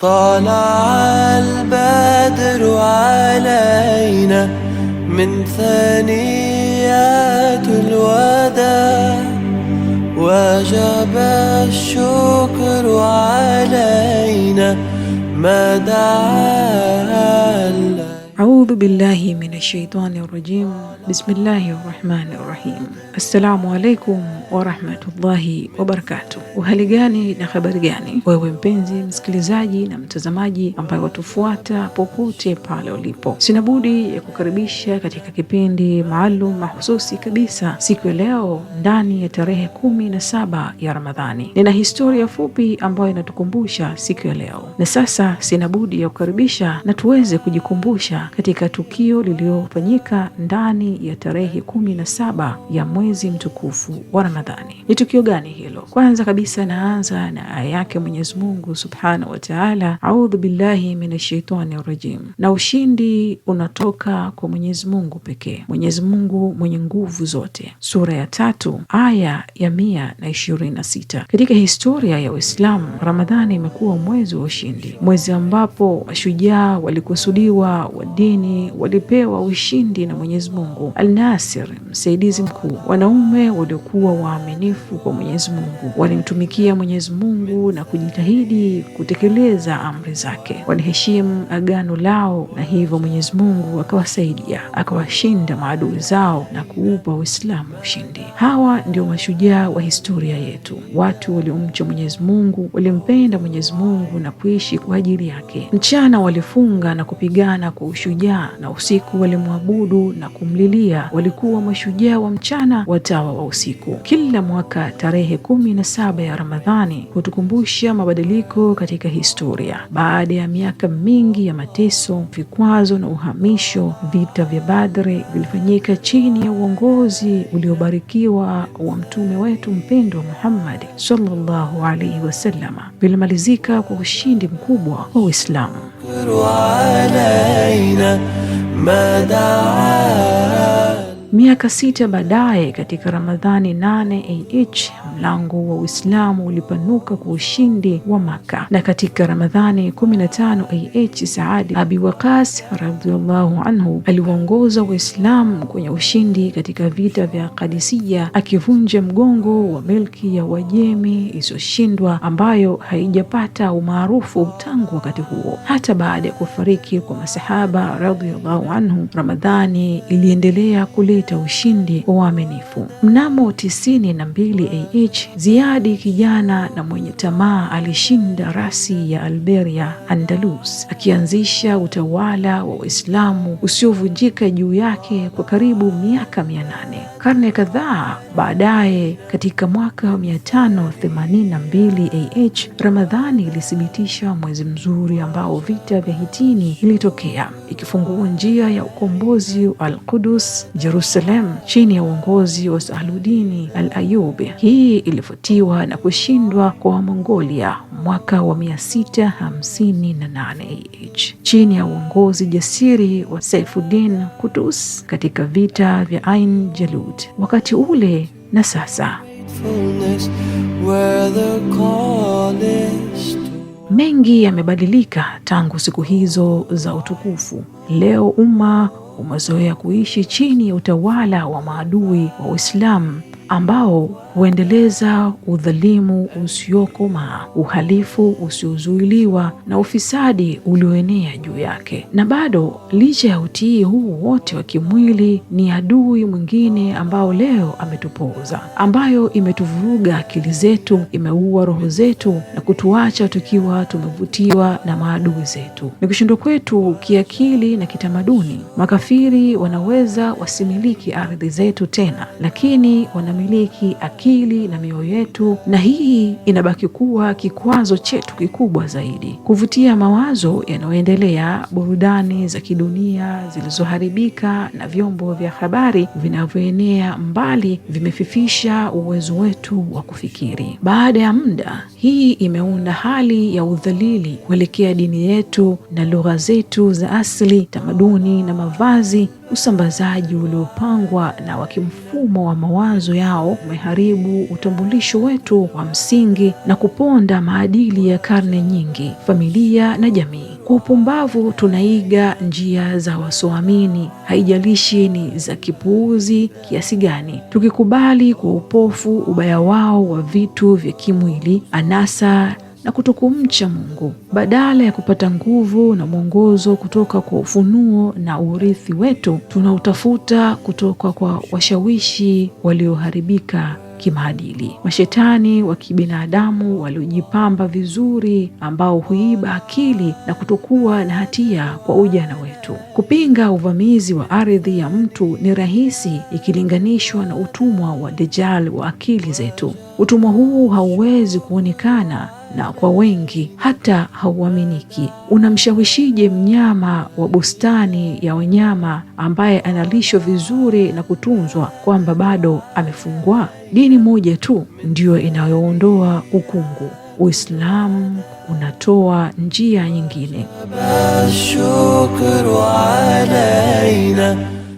طلع البدر علينا من ثنيات الوداع وجب الشكر علينا ما دعا. أعوذ بالله من الشيطان الرجيم. بسم الله الرحمن الرحيم. Assalamu alaikum wa rahmatullahi wa barakatuh. Uhali gani na habari gani wewe mpenzi msikilizaji na mtazamaji ambaye watufuata popote pale ulipo, sina budi ya kukaribisha katika kipindi maalum mahususi kabisa siku ya leo ndani ya tarehe 17 ya Ramadhani. Nina historia fupi ambayo inatukumbusha siku ya leo, na sasa sina budi ya kukaribisha na tuweze kujikumbusha katika tukio lililofanyika ndani ya tarehe 17 ya mwezi mtukufu wa Ramadhani. Ni tukio gani hilo? Kwanza kabisa naanza na aya yake Mwenyezi Mungu Subhanahu wa Ta'ala, a'udhu billahi minash shaitani rajim, na ushindi unatoka kwa Mwenyezi Mungu pekee, Mwenyezi Mungu mwenye nguvu zote. Sura ya 3 aya ya 126. Katika historia ya Uislamu, Ramadhani imekuwa mwezi wa ushindi, mwezi ambapo washujaa walikusudiwa wa dini walipewa ushindi na Mwenyezi Mungu Al-Nasir, msaidizi mkuu. Wanaume waliokuwa waaminifu kwa Mwenyezi Mungu walimtumikia Mwenyezi Mungu na kujitahidi kutekeleza amri zake, waliheshimu agano lao, na hivyo Mwenyezi Mungu akawasaidia, akawashinda maadui zao na kuupa Uislamu ushindi. Hawa ndio mashujaa wa historia yetu, watu waliomcha Mwenyezi Mungu, walimpenda Mwenyezi Mungu na kuishi kwa ajili yake. Mchana walifunga na kupigana kwa ushujaa, na usiku walimwabudu na kumlilia. Walikuwa mashujaa wa mchana, watawa wa usiku. Kila mwaka tarehe 17 ya Ramadhani hutukumbusha mabadiliko katika historia. Baada ya miaka mingi ya mateso, vikwazo na uhamisho, vita vya Badri vilifanyika chini ya uongozi uliobarikiwa wa mtume wetu mpendwa Muhammad sallallahu alaihi wasallam, vilimalizika kwa ushindi mkubwa wa Uislamu. Miaka 6 baadaye, katika Ramadhani 8 AH, mlango wa Uislamu ulipanuka kwa ushindi wa Maka, na katika Ramadhani 15 AH, Saad Abi Waqas radhiyallahu anhu aliwaongoza Waislamu kwenye ushindi katika vita vya Qadisiyya, akivunja mgongo wa milki ya Wajemi isiyoshindwa ambayo haijapata umaarufu tangu wakati huo. Hata baada ya kufariki kwa masahaba radhiyallahu anhu, Ramadhani iliendelea kuleta ushindi wa uaminifu. Mnamo 92 AH, Ziyadi kijana na mwenye tamaa alishinda rasi ya Alberia Andalus, akianzisha utawala wa Waislamu usiovunjika juu yake kwa karibu miaka 800. Karne kadhaa baadaye, katika mwaka 582 AH, Ramadhani ilithibitisha mwezi mzuri ambao vita vya Hitini ilitokea, ikifungua njia ya ukombozi wa Al-Qudus, Jerusalem, chini ya uongozi wa Salahuddin Al-Ayyubi. Hii ilifuatiwa na kushindwa kwa Mongolia mwaka wa 658 AH, chini ya uongozi jasiri wa Saifuddin Qutuz katika vita vya Ain Jalut. Wakati ule na sasa, mengi yamebadilika tangu siku hizo za utukufu. Leo umma umezoea kuishi chini ya utawala wa maadui wa Uislamu ambao huendeleza udhalimu usiokoma, uhalifu usiozuiliwa na ufisadi ulioenea juu yake. Na bado licha ya utii huu wote wa kimwili, ni adui mwingine ambao leo ametupoza, ambayo imetuvuruga akili zetu, imeua roho zetu na kutuacha tukiwa tumevutiwa na maadui zetu. Ni kushindwa kwetu kiakili na kitamaduni. Makafiri wanaweza wasimiliki ardhi zetu tena, lakini wanamiliki akili na mioyo yetu, na hii inabaki kuwa kikwazo chetu kikubwa zaidi. Kuvutia mawazo yanayoendelea, burudani za kidunia zilizoharibika na vyombo vya habari vinavyoenea mbali vimefifisha uwezo wetu wa kufikiri. Baada ya muda, hii imeunda hali ya udhalili kuelekea dini yetu na lugha zetu za asili, tamaduni na mavazi Usambazaji uliopangwa na wa kimfumo wa mawazo yao umeharibu utambulisho wetu wa msingi na kuponda maadili ya karne nyingi, familia na jamii. Kwa upumbavu tunaiga njia za wasoamini, haijalishi ni za kipuuzi kiasi gani, tukikubali kwa upofu ubaya wao wa vitu vya kimwili, anasa na kutokumcha Mungu. Badala ya kupata nguvu na mwongozo kutoka kwa ufunuo na urithi wetu, tunautafuta kutoka kwa washawishi walioharibika kimaadili, mashetani wa kibinadamu waliojipamba vizuri, ambao huiba akili na kutokuwa na hatia kwa ujana wetu. Kupinga uvamizi wa ardhi ya mtu ni rahisi ikilinganishwa na utumwa wa Dajjal wa akili zetu. Utumwa huu hauwezi kuonekana na kwa wengi hata hauaminiki. Unamshawishije mnyama wa bustani ya wanyama ambaye analishwa vizuri na kutunzwa kwamba bado amefungwa? Dini moja tu ndiyo inayoondoa ukungu. Uislamu unatoa njia nyingine.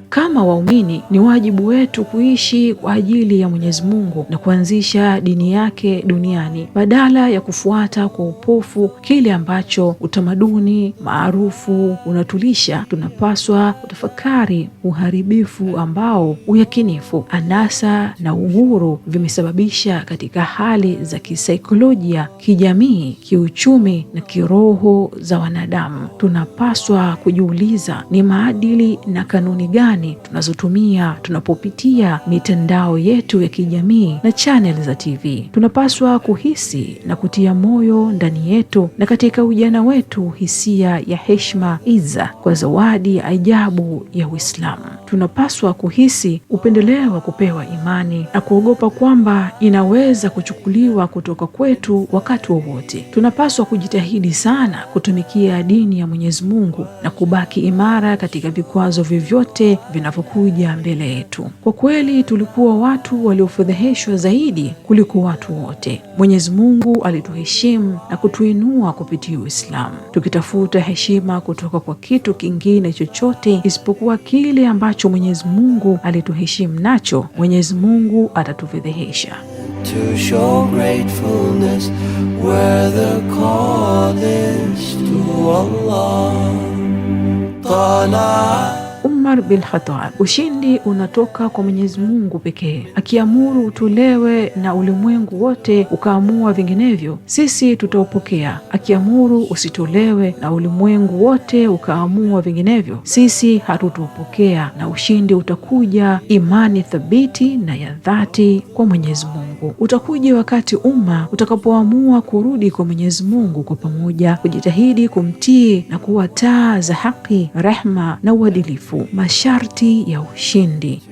Kama waumini ni wajibu wetu kuishi kwa ajili ya Mwenyezi Mungu na kuanzisha dini yake duniani, badala ya kufuata kwa upofu kile ambacho utamaduni maarufu unatulisha. Tunapaswa kutafakari uharibifu ambao uyakinifu, anasa na uhuru vimesababisha katika hali za kisaikolojia, kijamii, kiuchumi na kiroho za wanadamu. Tunapaswa kujiuliza, ni maadili na kanuni gani tunazotumia tunapopitia mitandao yetu ya kijamii na channel za TV? Tunapaswa kuhisi na kutia moyo ndani yetu na katika ujana wetu hisia ya heshima, iza kwa zawadi ya ajabu ya Uislamu. Tunapaswa kuhisi upendeleo wa kupewa imani na kuogopa kwamba inaweza kuchukuliwa kutoka kwetu wakati wowote. Tunapaswa kujitahidi sana kutumikia dini ya Mwenyezi Mungu na kubaki imara katika vikwazo vyovyote vinavyokuja mbele yetu. Kwa kweli tulikuwa watu waliofedheheshwa zaidi kuliko watu wote. Mwenyezi Mungu alituheshimu na kutuinua kupitia Uislamu. Tukitafuta heshima kutoka kwa kitu kingine chochote isipokuwa kile ambacho Mwenyezi Mungu alituheshimu nacho, Mwenyezi Mungu atatufedhehesha. To show gratefulness where the call is to Allah. Umar bin Khattab: ushindi unatoka kwa Mwenyezi Mungu pekee. Akiamuru utolewe na ulimwengu wote ukaamua vinginevyo, sisi tutaupokea. Akiamuru usitolewe na ulimwengu wote ukaamua vinginevyo, sisi hatutopokea, na ushindi utakuja imani thabiti na ya dhati kwa Mwenyezi Mungu. Utakuja wakati umma utakapoamua kurudi kwa Mwenyezi Mungu kwa pamoja, kujitahidi kumtii na kuwa taa za haki, rehma na uadilifu. Masharti ya ushindi.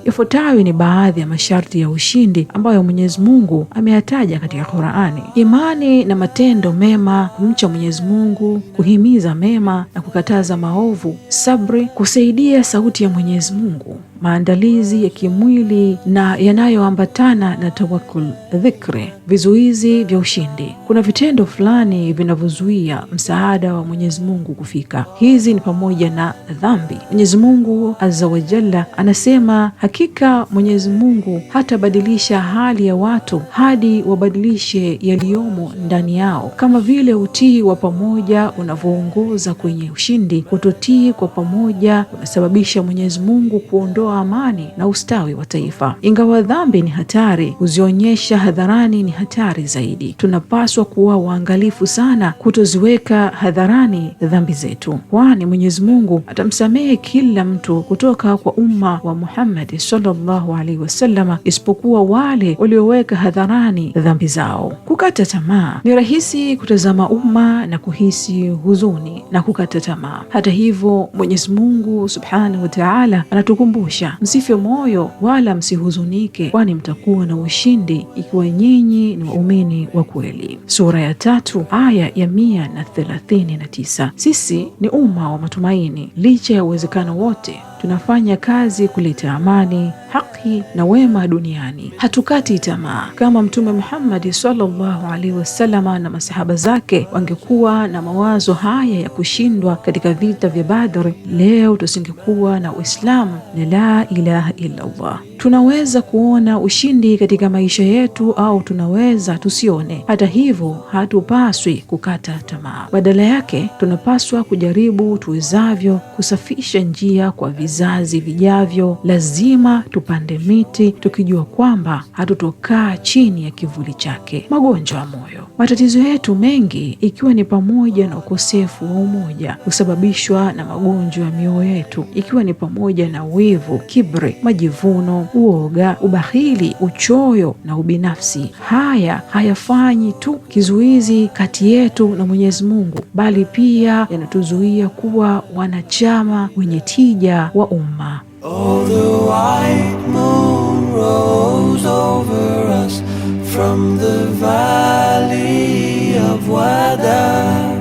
Yafuatayo ni baadhi ya masharti ya ushindi ambayo Mwenyezi Mungu ameyataja katika Qur'ani: imani na matendo mema, kumcha Mwenyezi Mungu, kuhimiza mema na kukataza maovu, sabri, kusaidia sauti ya Mwenyezi Mungu, maandalizi ya kimwili na yanayoambatana na tawakkul, dhikri. Vizuizi vya ushindi: kuna vitendo fulani vinavyozuia msaada wa Mwenyezi Mungu kufika. Hizi ni pamoja na dhambi. Mwenyezi Mungu Azza wa Jalla anasema, hakika Mwenyezi Mungu hatabadilisha hali ya watu hadi wabadilishe yaliyomo ndani yao. Kama vile utii wa pamoja unavyoongoza kwenye ushindi, kutotii kwa pamoja unasababisha Mwenyezi Mungu kuondoa amani na ustawi wa taifa. Ingawa dhambi ni hatari, kuzionyesha hadharani ni hatari zaidi. Tunapaswa kuwa waangalifu sana kutoziweka hadharani dhambi zetu, kwani Mwenyezi Mungu atamsamehe kila mtu kutoka kwa umma wa Muhammad sallallahu alaihi wasallam isipokuwa wale walioweka hadharani dhambi zao. Kukata tamaa: ni rahisi kutazama umma na kuhisi huzuni na kukata tamaa. Hata hivyo, Mwenyezi Mungu Subhanahu wa Ta'ala anatukumbusha, msife moyo wala msihuzunike, kwani mtakuwa na ushindi ikiwa nyinyi ni waumini wa kweli. Sura ya 3 aya ya 139. Sisi ni umma wa matumaini. Licha ya uwezekano wote, tunafanya kazi kuleta amani, haki na wema duniani. Hatukati tamaa. Kama Mtume Muhammad sallallahu alaihi wasallam na masahaba zake wangekuwa na mawazo haya ya kushindwa katika vita vya Badr, leo tusingekuwa na Uislamu na la ilaha illa Allah. Tunaweza kuona ushindi katika maisha yetu au tunaweza tusione. Hata hivyo, hatupaswi kukata tamaa. Badala yake, tunapaswa kujaribu tuwezavyo kusafisha njia kwa vizazi vijavyo. Lazima tupande miti tukijua kwamba hatutokaa chini ya kivuli chake. Magonjwa ya moyo. Matatizo yetu mengi, ikiwa ni pamoja na ukosefu wa umoja, husababishwa na magonjwa ya mioyo yetu, ikiwa ni pamoja na wivu, kibri, majivuno, uoga, ubahili, uchoyo na ubinafsi. Haya hayafanyi tu kizuizi kati yetu na Mwenyezi Mungu, bali pia yanatuzuia kuwa wanachama wenye tija wa umma. Oh, the white moon rose over us from the valley of Wada,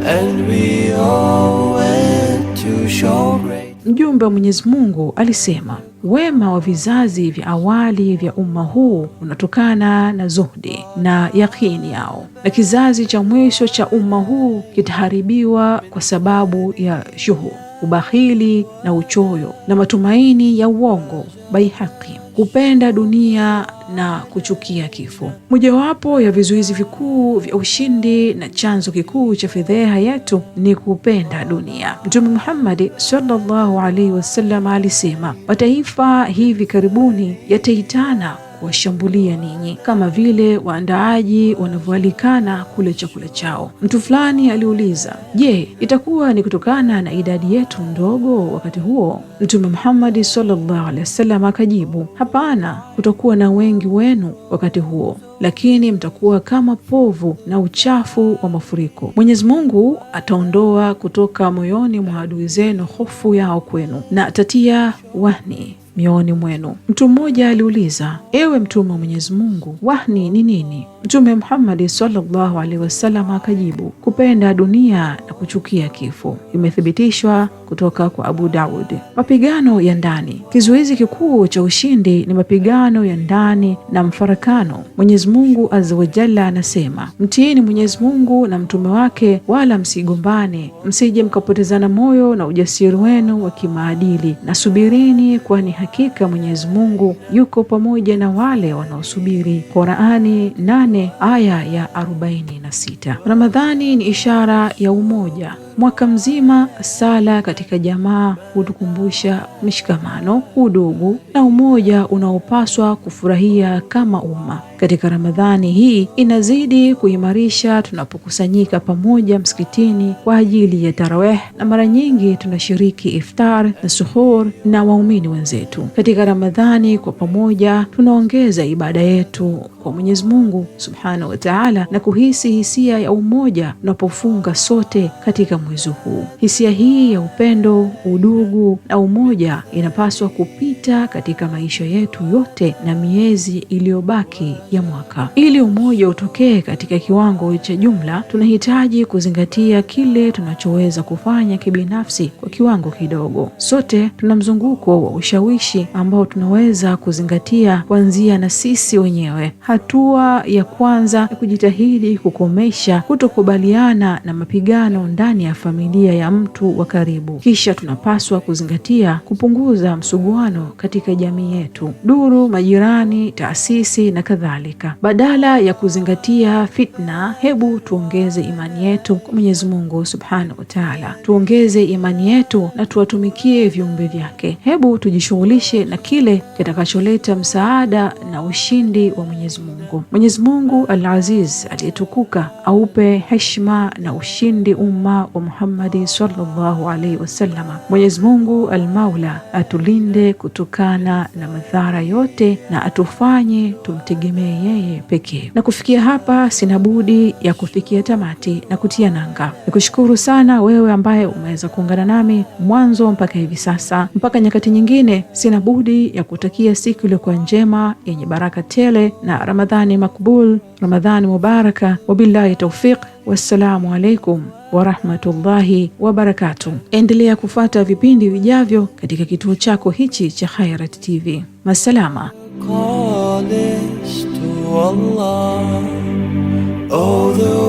and we all went to show great. Mjumbe wa Mwenyezi Mungu alisema, wema wa vizazi vya awali vya umma huu unatokana na zuhdi na yakini yao, na kizazi cha mwisho cha umma huu kitaharibiwa kwa sababu ya shuhu, ubahili na uchoyo na matumaini ya uongo, baihaqi, kupenda dunia na kuchukia kifo. Mojawapo ya vizuizi vikuu vya ushindi na chanzo kikuu cha fedheha yetu ni kupenda dunia. Mtume Muhammad sallallahu alaihi wasallam alisema, mataifa hivi karibuni yataitana kuwashambulia ninyi kama vile waandaaji wanavyoalikana kule chakula chao. Mtu fulani aliuliza, je, itakuwa ni kutokana na idadi yetu ndogo wakati huo? Mtume Muhammad sallallahu alaihi wasallam akajibu, hapana, kutakuwa na wengi wenu wakati huo, lakini mtakuwa kama povu na uchafu wa mafuriko. Mwenyezi Mungu ataondoa kutoka moyoni mwa adui zenu hofu yao kwenu na atatia wahni mioni mwenu. Mtu mmoja aliuliza, ewe Mtume wa Mwenyezi Mungu, wahni ni nini? Mtume Muhammad sallallahu alaihi wasallam akajibu, kupenda dunia na kuchukia kifo. Imethibitishwa kutoka kwa Abu Daud. Mapigano ya ndani. Kizuizi kikuu cha ushindi ni mapigano ya ndani na mfarakano. Mwenyezi Mungu azza wa jalla anasema, mtiini Mwenyezi Mungu na mtume wake, wala msigombane, msije mkapotezana moyo na ujasiri wenu wa kimaadili, na subirini, kwani hakika Mwenyezi Mungu yuko pamoja na wale wanaosubiri. Qur'ani 8 aya ya 46. Ramadhani ni ishara ya umoja. Mwaka mzima sala katika jamaa hutukumbusha mshikamano, udugu na umoja unaopaswa kufurahia kama umma. Katika Ramadhani hii inazidi kuimarisha tunapokusanyika pamoja msikitini kwa ajili ya tarawih, na mara nyingi tunashiriki iftar na suhur na waumini wenzetu. Katika Ramadhani kwa pamoja tunaongeza ibada yetu kwa Mwenyezi Mungu Subhanahu wa Ta'ala na kuhisi hisia ya umoja tunapofunga sote katika mwezi huu. Hisia hii ya upendo, udugu na umoja inapaswa kupita katika maisha yetu yote na miezi iliyobaki ya mwaka. Ili umoja utokee katika kiwango cha jumla, tunahitaji kuzingatia kile tunachoweza kufanya kibinafsi kwa kiwango kidogo. Sote tuna mzunguko wa ushawishi ambao tunaweza kuzingatia kuanzia na sisi wenyewe. Hatua ya kwanza ni kujitahidi kukomesha kutokubaliana na mapigano ndani ya familia ya mtu wa karibu. Kisha tunapaswa kuzingatia kupunguza msuguano katika jamii yetu, duru, majirani, taasisi na kadhalika. Badala ya kuzingatia fitna, hebu tuongeze imani yetu kwa Mwenyezi Mungu Subhanahu wa Ta'ala. Tuongeze imani yetu na tuwatumikie viumbe vyake. Hebu tujishughulishe na kile kitakacholeta msaada na ushindi wa Mwenyezi Mungu. Mwenyezi Mungu Al-Aziz aliyetukuka aupe heshima na ushindi umma wa Muhammad sallallahu alaihi wasallam. Mwenyezi Mungu Al-Maula atulinde kutokana na madhara yote na atufanye tumtegemee yeye pekee. Na kufikia hapa sina budi ya kufikia tamati na kutia nanga. Nikushukuru sana wewe ambaye umeweza kuungana nami mwanzo mpaka hivi sasa. Mpaka nyakati nyingine, sina budi ya kutakia siku iliyokuwa njema yenye baraka tele na Ramadhani makbul, Ramadhani mubaraka. Wabillahi tawfiq. Wassalamu alaikum wa rahmatullahi wa barakatuh. Endelea kufuata vipindi vijavyo katika kituo chako hichi cha Khairat TV. Masalama. Call is to Allah. Oh, the